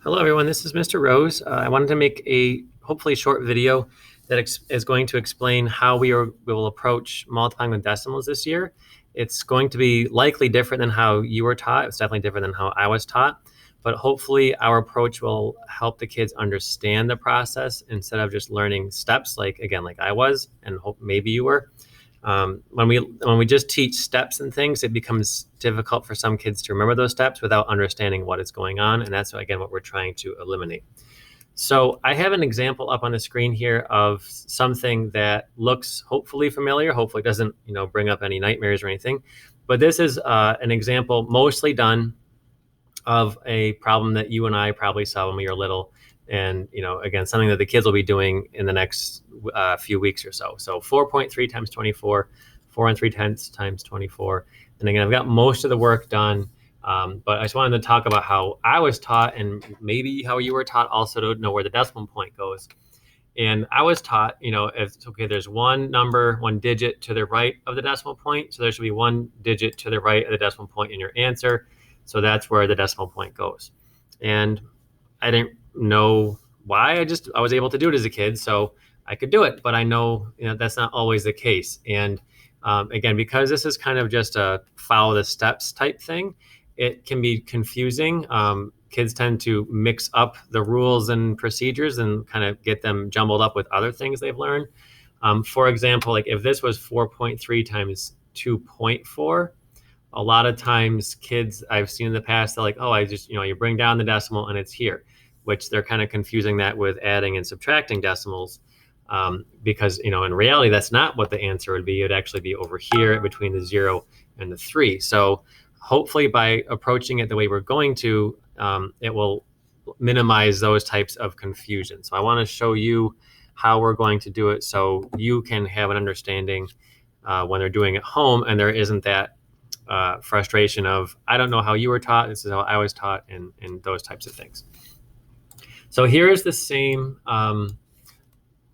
Hello, everyone. This is Mr. Rose. I wanted to make a hopefully short video that is going to explain how we will approach multiplying with decimals this year. It's going to be likely different than how you were taught. It's definitely different than how I was taught, but hopefully our approach will help the kids understand the process instead of just learning steps like I was, and hope maybe you were. When we just teach steps and things, it becomes difficult for some kids to remember those steps without understanding what is going on, and that's again what we're trying to eliminate. So I have an example up on the screen here of something that looks hopefully familiar. Hopefully, it doesn't bring up any nightmares or anything. But this is an example mostly done of a problem that you and I probably saw when we were little, and again, something that the kids will be doing in the next few weeks or so. So 4.3 times 24, 4 and 3 tenths times 24. And again, I've got most of the work done, but I just wanted to talk about how I was taught and maybe how you were taught also to know where the decimal point goes. And I was taught, if okay, there's one number, one digit to the right of the decimal point. So there should be one digit to the right of the decimal point in your answer. So that's where the decimal point goes. And I didn't know why. I was able to do it as a kid, so I could do it. But I know, that's not always the case. And again, because this is kind of just a follow the steps type thing, it can be confusing. Kids tend to mix up the rules and procedures and kind of get them jumbled up with other things they've learned. For example, like if this was 4.3 times 2.4, a lot of times kids I've seen in the past, they're like, oh, I just, you bring down the decimal and it's here, which they're kind of confusing that with adding and subtracting decimals. Because, in reality, that's not what the answer would be. It'd actually be over here between the 0 and the 3. So hopefully by approaching it the way we're going to, it will minimize those types of confusion. So I want to show you how we're going to do it so you can have an understanding when they're doing it at home and there isn't that frustration of, I don't know how you were taught, this is how I was taught, and those types of things. So here's the same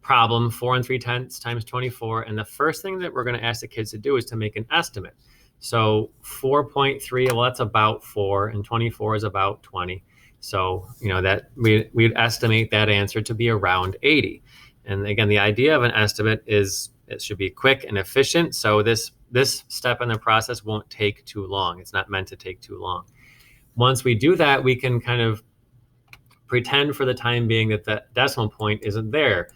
problem, 4 and 3 tenths times 24. And the first thing that we're going to ask the kids to do is to make an estimate. So 4.3, well, that's about 4, and 24 is about 20. So, that we'd estimate that answer to be around 80. And again, the idea of an estimate is it should be quick and efficient. So this step in the process won't take too long. It's not meant to take too long. Once we do that, we can kind of pretend for the time being that the decimal point isn't there.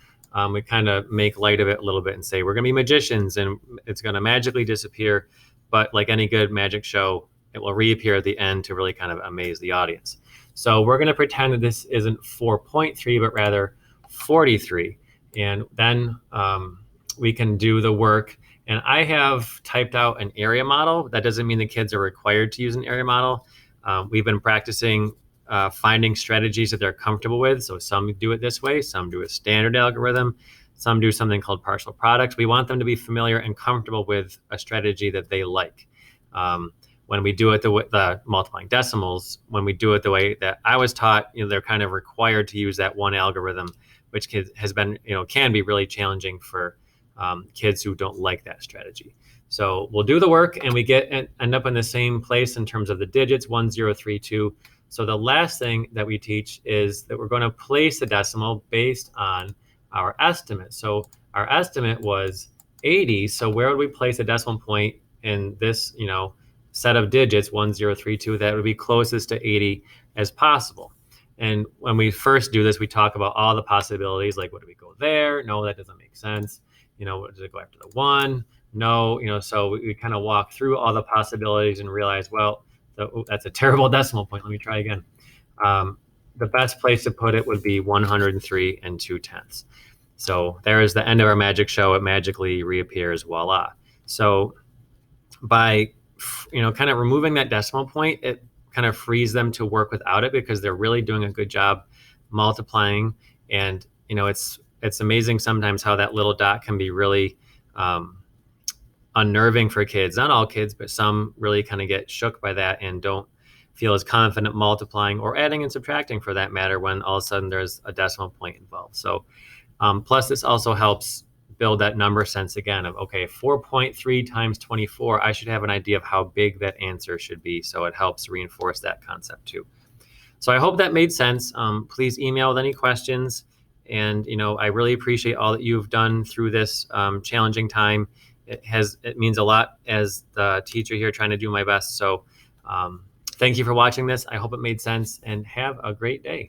We kind of make light of it a little bit and say, we're going to be magicians and it's going to magically disappear. But like any good magic show, it will reappear at the end to really kind of amaze the audience. So we're going to pretend that this isn't 4.3, but rather 43. And then we can do the work. And I have typed out an area model. That doesn't mean the kids are required to use an area model. We've been practicing finding strategies that they're comfortable with. So some do it this way, some do a standard algorithm, some do something called partial products. We want them to be familiar and comfortable with a strategy that they like. When we do it the multiplying decimals, when we do it the way that I was taught, they're kind of required to use that one algorithm, which has been, can be really challenging for kids who don't like that strategy. So we'll do the work and we end up in the same place in terms of the digits, 1, 0, 3, 2. So the last thing that we teach is that we're going to place the decimal based on our estimate. So our estimate was 80. So where would we place a decimal point in this, set of digits, 1, 0, 3, 2, that would be closest to 80 as possible? And when we first do this, we talk about all the possibilities, like, what do we go there? No, that doesn't make sense. Does it go after the 1? No, so we kind of walk through all the possibilities and realize, well, that's a terrible decimal point. Let me try again. The best place to put it would be 103 and 2 tenths. So there is the end of our magic show. It magically reappears, voila. So by, kind of removing that decimal point, it kind of frees them to work without it because they're really doing a good job multiplying. And, it's amazing sometimes how that little dot can be really unnerving for kids. Not all kids, but some really kind of get shook by that and don't feel as confident multiplying or adding and subtracting for that matter when all of a sudden there's a decimal point involved. So plus this also helps build that number sense again of, okay, 4.3 times 24, I should have an idea of how big that answer should be. So it helps reinforce that concept too. So I hope that made sense. Please email with any questions. And, I really appreciate all that you've done through this challenging time. It means a lot as the teacher here trying to do my best. So thank you for watching this. I hope it made sense, and have a great day.